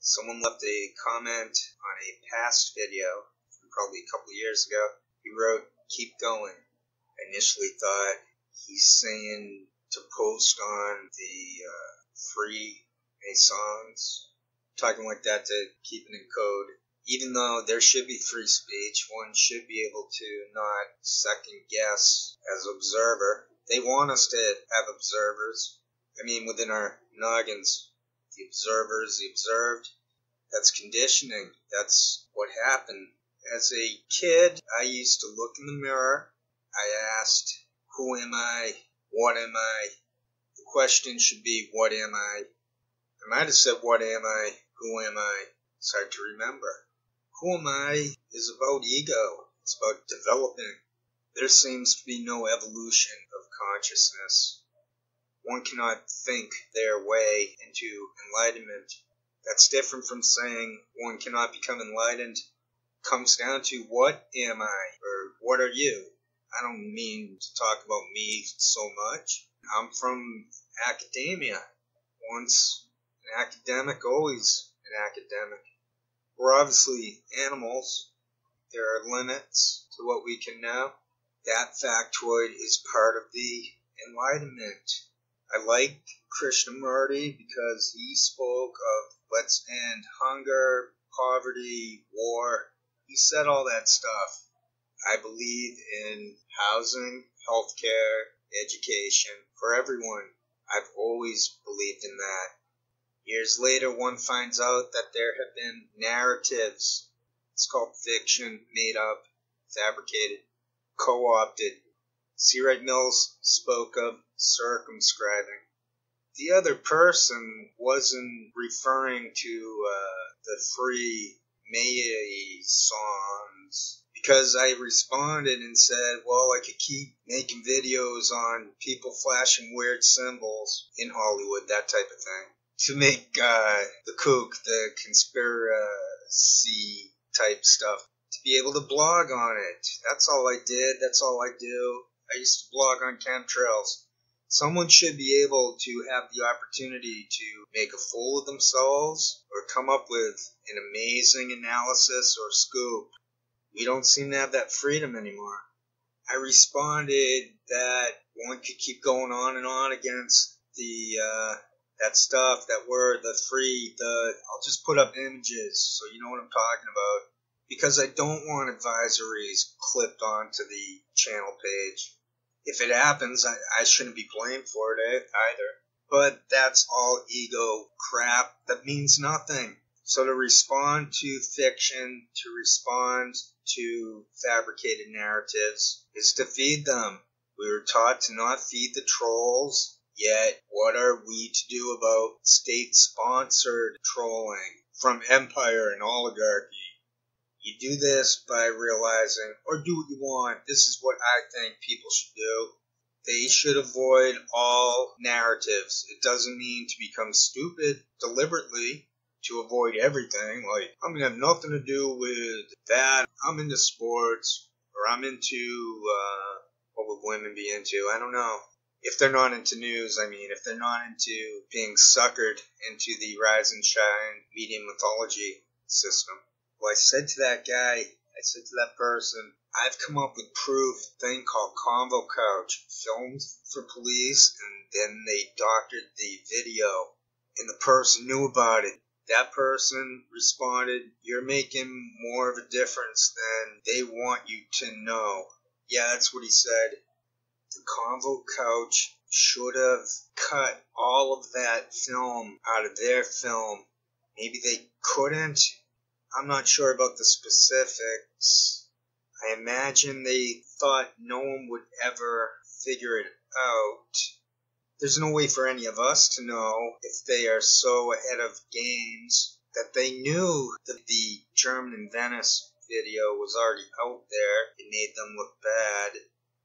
Someone left a comment on a past video from probably a couple years ago. He wrote, "Keep going." I initially thought he's saying to post on the free songs, talking like that to keep it in code. Even though there should be free speech, one should be able to not second guess as observer. They want us to have observers. I mean, within our noggins, the observers, the observed. That's conditioning. That's what happened. As a kid, I used to look in the mirror. I asked, who am I? What am I? The question should be, what am I? I might have said, what am I? Who am I? It's hard to remember. Who am I is about ego. It's about developing. There seems to be no evolution of consciousness. One cannot think their way into enlightenment. That's different from saying one cannot become enlightened. It comes down to what am I, or what are you? I don't mean to talk about me so much. I'm from academia. Once an academic, always an academic. We're obviously animals. There are limits to what we can know. That factoid is part of the enlightenment. I like Krishnamurti because he spoke of let's end hunger, poverty, war. He said all that stuff. I believe in housing, healthcare, education for everyone. I've always believed in that. Years later, one finds out that there have been narratives. It's called fiction, made up, fabricated, co-opted. C. Wright Mills spoke of circumscribing. The other person wasn't referring to the free May songs, because I responded and said, well, I could keep making videos on people flashing weird symbols in Hollywood, that type of thing, to make the kook, the conspiracy type stuff, to be able to blog on it. That's all I did. That's all I do. I used to blog on chemtrails. Someone should be able to have the opportunity to make a fool of themselves or come up with an amazing analysis or scoop. We don't seem to have that freedom anymore. I responded that one could keep going on and on against the that stuff, that word, the free, I'll just put up images so you know what I'm talking about, because I don't want advisories clipped onto the channel page. If it happens, I shouldn't be blamed for it either. But that's all ego crap that means nothing. So to respond to fiction, to respond to fabricated narratives, is to feed them. We were taught to not feed the trolls, yet what are we to do about state-sponsored trolling from empire and oligarchy? You do this by realizing, or do what you want. This is what I think people should do. They should avoid all narratives. It doesn't mean to become stupid deliberately, to avoid everything. Like, I'm going to have nothing to do with that. I'm into sports, or I'm into, what would women be into? I don't know. If they're not into news, I mean, if they're not into being suckered into the rise and shine media mythology system. Well, I said to that guy, I said to that person, I've come up with proof, a thing called Convo Couch, filmed for police, and then they doctored the video, and the person knew about it. That person responded, you're making more of a difference than they want you to know. Yeah, that's what he said. The Convo Couch should have cut all of that film out of their film. Maybe they couldn't. I'm not sure about the specifics. I imagine they thought no one would ever figure it out. There's no way for any of us to know if they are so ahead of games that they knew that the German in Venice video was already out there. It made them look bad.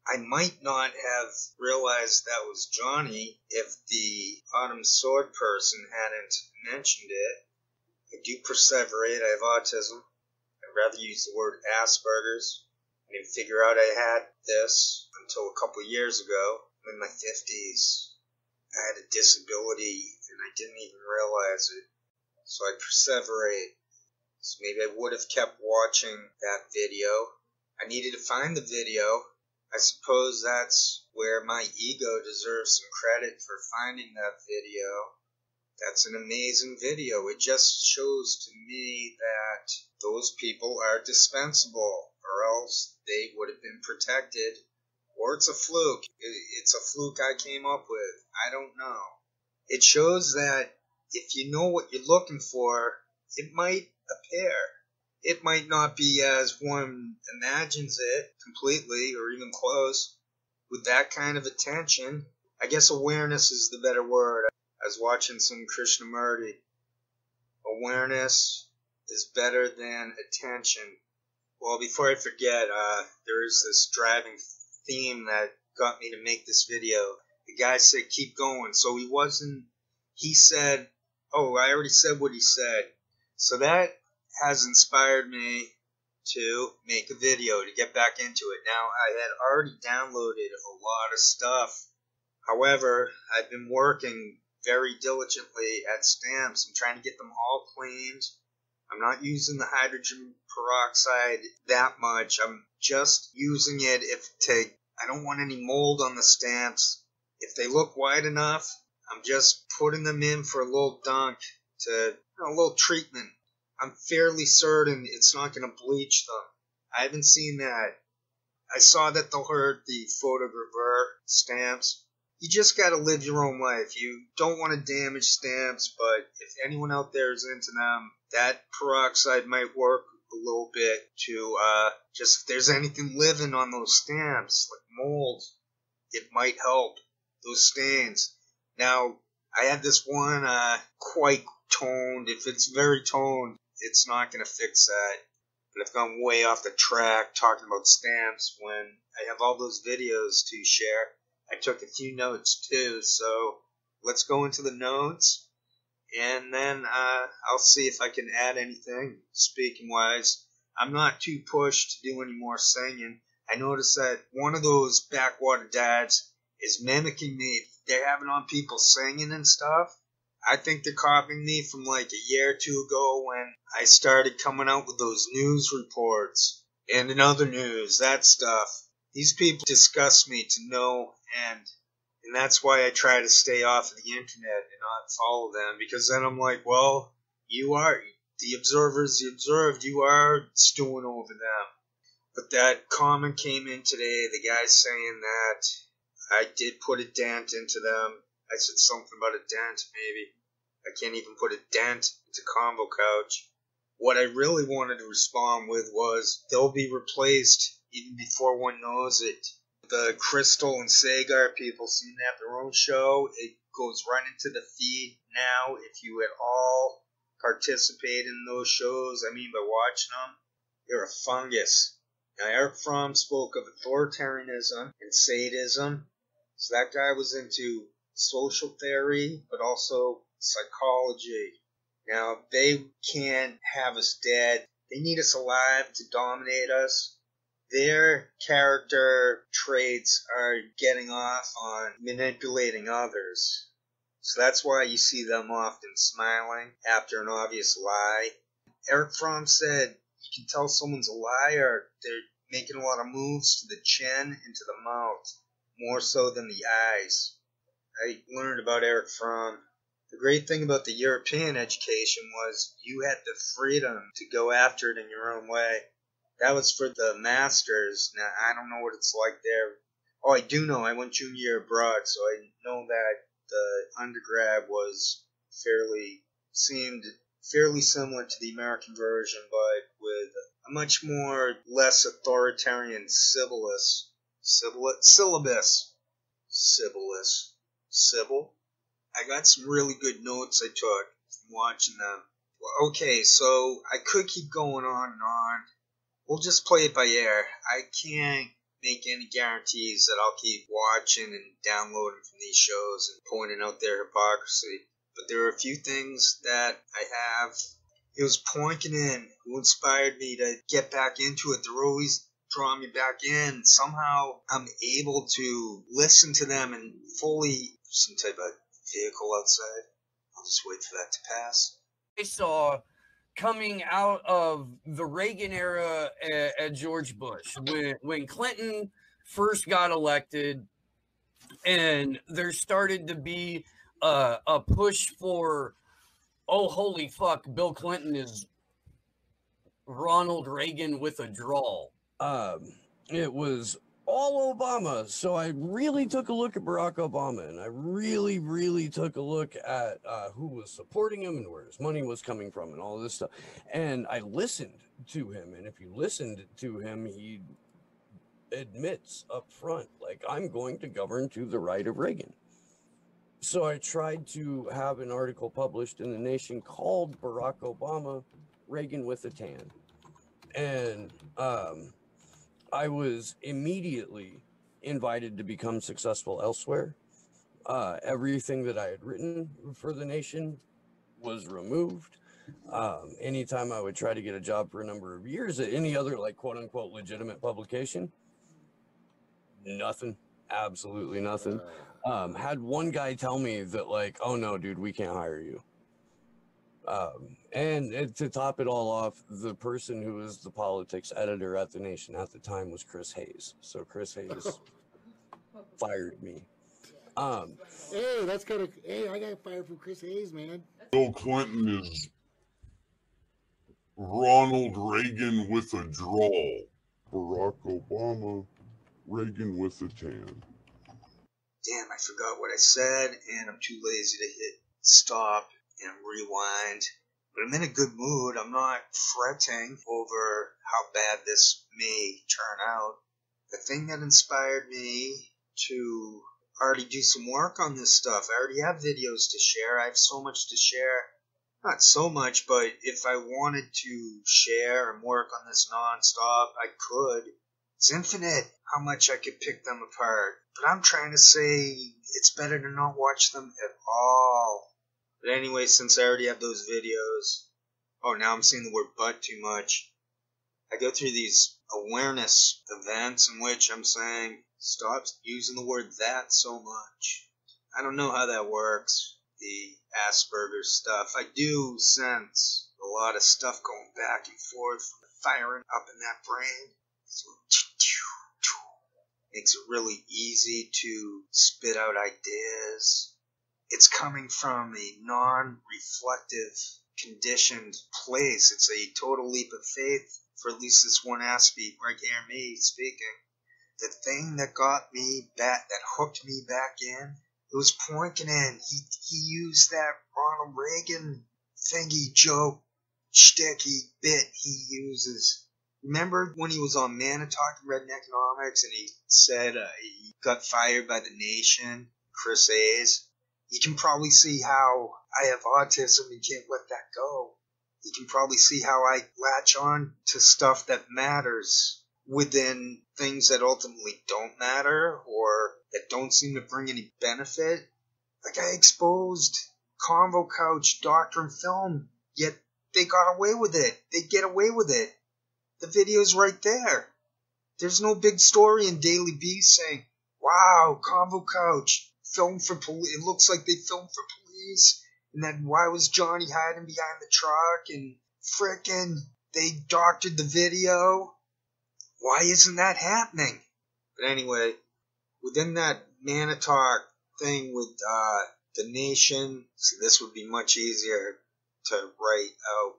I might not have realized that was Johnny if the Autumn Sword person hadn't mentioned it. I do perseverate. I have autism. I'd rather use the word Asperger's. I didn't figure out I had this until a couple of years ago. I'm in my 50s. I had a disability and I didn't even realize it. so I perseverate. So maybe I would have kept watching that video. I needed to find the video. I suppose that's where my ego deserves some credit for finding that video. That's an amazing video. It just shows to me that those people are dispensable, or else they would have been protected. Or it's a fluke. It's a fluke I came up with. I don't know. It shows that if you know what you're looking for, it might appear. It might not be as one imagines it completely or even close. With that kind of attention, I guess awareness is the better word. I was watching some Krishnamurti. Awareness is better than attention. Well, before I forget, there is this driving theme that got me to make this video. The guy said, keep going. So he said, oh, I already said what he said. So that has inspired me to make a video, to get back into it. Now, I had already downloaded a lot of stuff. However, I've been working very diligently at stamps. I'm trying to get them all cleaned. I'm not using the hydrogen peroxide that much. I'm just using it I don't want any mold on the stamps. If they look wide enough, I'm just putting them in for a little dunk a little treatment. I'm fairly certain it's not going to bleach them. I haven't seen that. I saw that they'll hurt the photogravure stamps. You just got to live your own life. You don't want to damage stamps, but if anyone out there is into them, that peroxide might work a little bit to just if there's anything living on those stamps, like mold, it might help those stains. Now, I had this one quite toned. If it's very toned, it's not going to fix that. But I've gone way off the track talking about stamps when I have all those videos to share. I took a few notes too, so let's go into the notes, and then I'll see if I can add anything. Speaking wise, I'm not too pushed to do any more singing. I noticed that one of those backwater dads is mimicking me. They're having on people singing and stuff. I think they're copying me from like a year or two ago when I started coming out with those news reports and in other news, that stuff. These people disgust me to no end, and that's why I try to stay off of the internet and not follow them, because then I'm like, well, you are, the observers you observed, you are stewing over them. But that comment came in today, the guy saying that I did put a dent into them. I said something about a dent, maybe. I can't even put a dent into Convo Couch. What I really wanted to respond with was, they'll be replaced even before one knows it. The Crystal and Sagar people seem to have their own show. It goes right into the feed now. If you at all participate in those shows, I mean by watching them, you're a fungus. Now, Erich Fromm spoke of authoritarianism and sadism. So that guy was into social theory, but also psychology. Now, they can't have us dead. They need us alive to dominate us. Their character traits are getting off on manipulating others. So that's why you see them often smiling after an obvious lie. Erich Fromm said you can tell someone's a liar. They're making a lot of moves to the chin and to the mouth, more so than the eyes. I learned about Erich Fromm. The great thing about the European education was you had the freedom to go after it in your own way. That was for the masters. Now, I don't know what it's like there. Oh, I do know. I went junior year abroad, so I know that the undergrad seemed fairly similar to the American version, but with a much more less authoritarian syllabus. I got some really good notes I took from watching them. Okay, so I could keep going on and on. We'll just play it by ear. I can't make any guarantees that I'll keep watching and downloading from these shows and pointing out their hypocrisy. But there are a few things that I have. It was Poikonen who inspired me to get back into it. They're always drawing me back in. Somehow I'm able to listen to them and fully... Some type of vehicle outside. I'll just wait for that to pass. saw coming out of the Reagan era at George Bush, when Clinton first got elected, and there started to be a push for, oh, holy fuck, Bill Clinton is Ronald Reagan with a drawl. It was all Obama. So I really took a look at Barack Obama, and I really, really took a look at who was supporting him and where his money was coming from and all this stuff. And I listened to him. And if you listened to him, he admits up front, like, I'm going to govern to the right of Reagan. So I tried to have an article published in the Nation called Barack Obama, Reagan with a Tan. And I was immediately invited to become successful elsewhere. Everything that I had written for the Nation was removed. Anytime I would try to get a job for a number of years at any other, like, quote unquote legitimate publication, nothing, absolutely nothing. Had one guy tell me that, like, oh no, dude, we can't hire you. And to top it all off, the person who was the politics editor at the Nation at the time was Chris Hayes. So Chris Hayes fired me. Hey, that's kind of, hey, I got fired from Chris Hayes, man. Bill Clinton is Ronald Reagan with a drawl. Barack Obama, Reagan with a tan. Damn, I forgot what I said, and I'm too lazy to hit stop and rewind. But I'm in a good mood. I'm not fretting over how bad this may turn out. The thing that inspired me to already do some work on this stuff, I already have videos to share. I have so much to share. Not so much, but if I wanted to share and work on this nonstop, I could. It's infinite how much I could pick them apart. But I'm trying to say it's better to not watch them at all. But anyway, since I already have those videos... Oh, now I'm saying the word but too much. I go through these awareness events in which I'm saying, stop using the word that so much. I don't know how that works, the Asperger's stuff. I do sense a lot of stuff going back and forth, firing up in that brain. Makes it really easy to spit out ideas. It's coming from a non-reflective, conditioned place. It's a total leap of faith for at least this one aspect right here, me speaking. The thing that got me back, that hooked me back in, it was Poikonen. He used that Ronald Reagan thingy joke, Schtick, bit he uses. Remember when he was on Talking Redneckonomics and he said he got fired by the Nation, Chris Hayes? You can probably see how I have autism and can't let that go. You can probably see how I latch on to stuff that matters within things that ultimately don't matter or that don't seem to bring any benefit. Like I exposed Convo Couch, Doctor and Film, yet they got away with it. They get away with it. The video's right there. There's no big story in Daily Beast saying, wow, Convo Couch, filmed for police. It looks like they filmed for police. And then why was Johnny hiding behind the truck? And frickin' they doctored the video. Why isn't that happening? But anyway, within that Manitalk thing with the Nation, so this would be much easier to write out.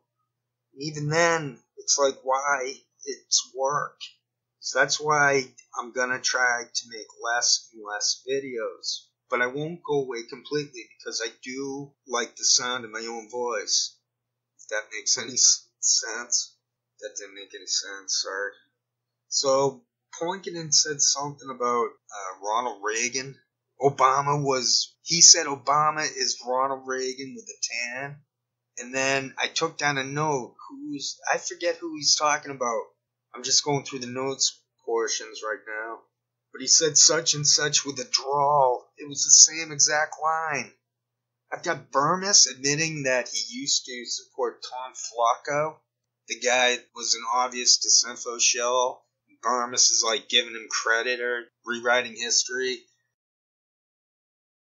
Even then, it's like, why? It's work. So that's why I'm gonna try to make less and less videos. But I won't go away completely because I do like the sound of my own voice. If that makes any sense. That didn't make any sense, sorry. So, Poikonen said something about Ronald Reagan. He said Obama is Ronald Reagan with a tan. And then I took down a note. I forget who he's talking about. I'm just going through the notes portions right now. But he said such and such with a drawl. It was the same exact line. I've got Burmis admitting that he used to support Tom Flacco. The guy was an obvious disinfo shell. Burmis is like giving him credit or rewriting history.